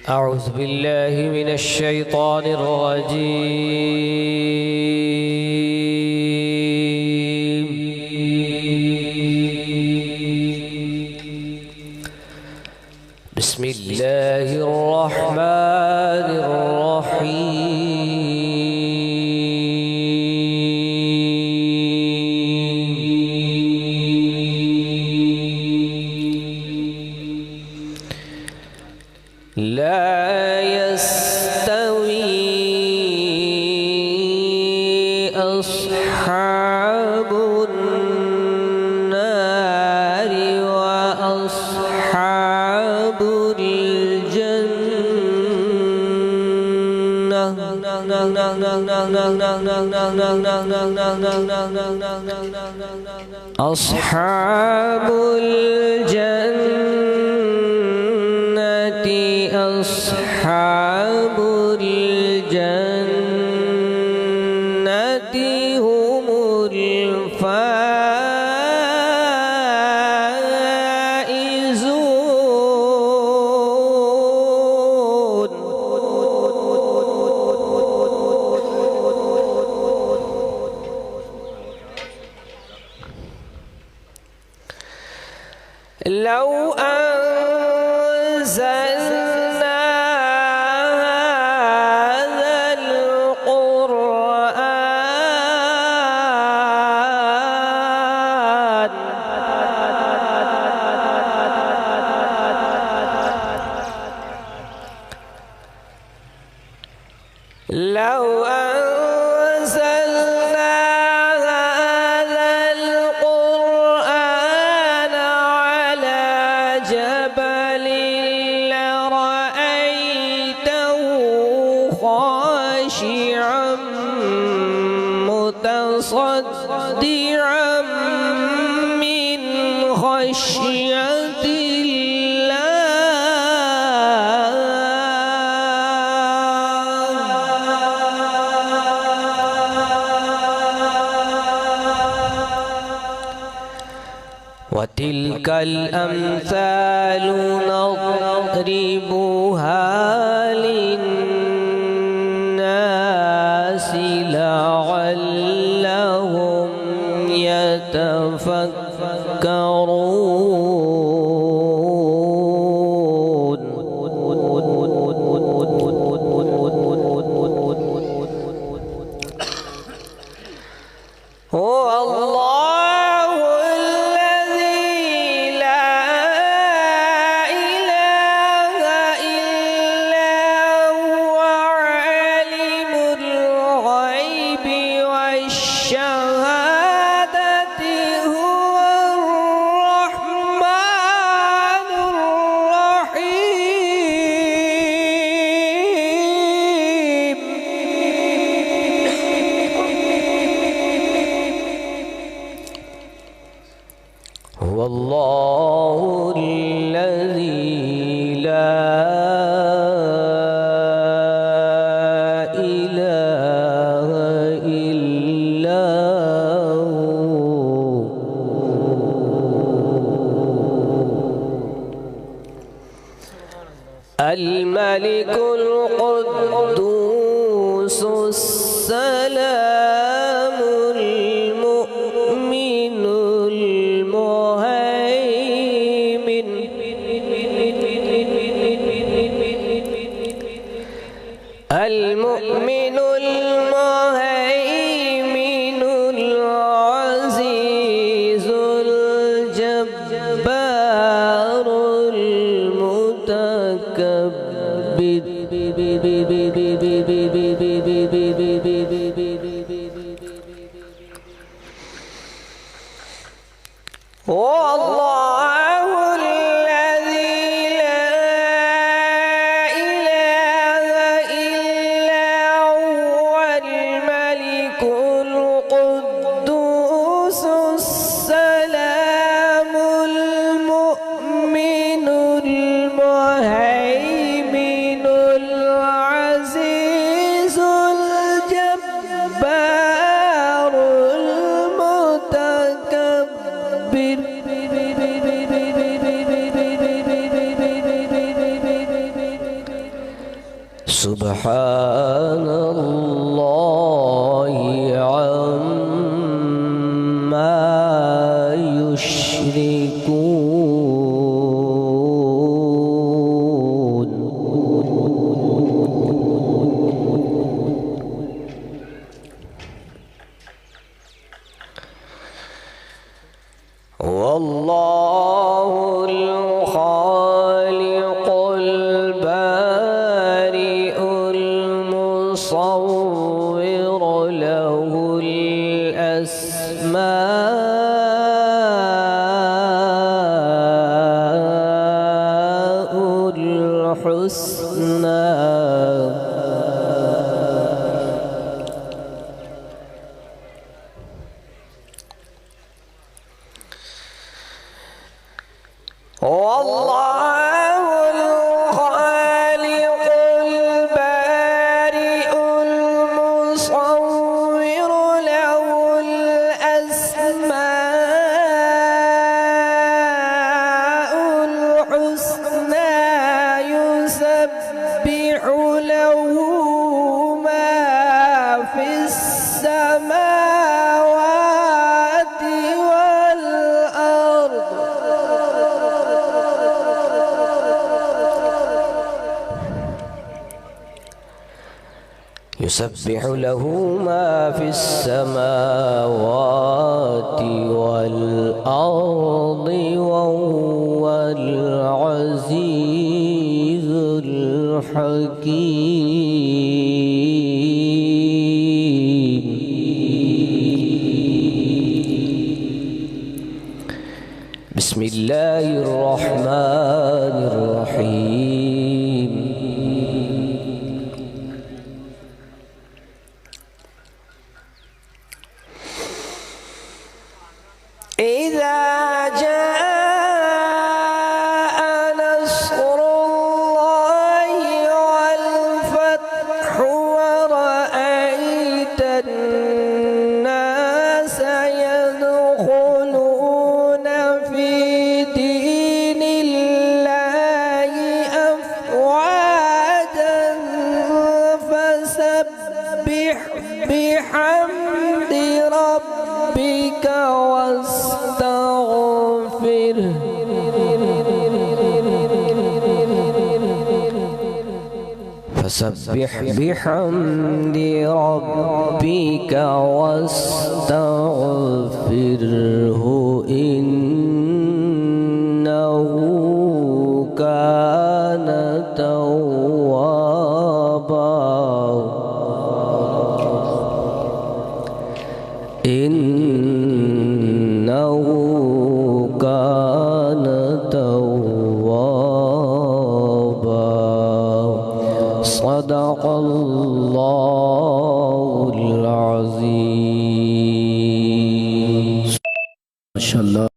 أعوذ بالله من الشيطان الرجيم. بسم الله الرحمن الرحيم. لا يستوي أصحاب النار وأصحاب الجنة. أصحاب الجنة أصحاب الجنة هم الفائزون. لو أنزلنا هذا القرآن لو أنزلنا هذا القرآن على جبل لرأيته خاشعا متصدعا من خشية وتلك الأمثال نضربها للناس لعلهم يتفكرون. هو الله الذي لا إله إلا هو عالم الغيب والشهادة هو الرحمن الرحيم. هو الله الذي لا إله إلا هو الملك القدوس السلام المؤمن المهيمن المؤمن المهيمن العزيز الجبار المتكبر. والله الذي لا إله إلا هو الملك القدوس السلام المؤمن المهيمن العزيز سبحان الله عما يشركون والله الخالق البارئ المصور له الأسماء الحسنى والله الخالق البارئ المصور له الأسماء الحسنى يسبح له ما في السماوات والأرض يسبح له ما في السماوات والأرض وهو العزيز الحكيم بسم الله الرحمن الرحيم إذا جاء نصر الله والفتح ورأيت الناس يدخلون في دين الله أفواجا فسبح بحمد ربك واستغفره فسبح بحمد ربك واستغفره إنه كان توابا إنه كان توابا صدق الله العظيم. ما شاء الله.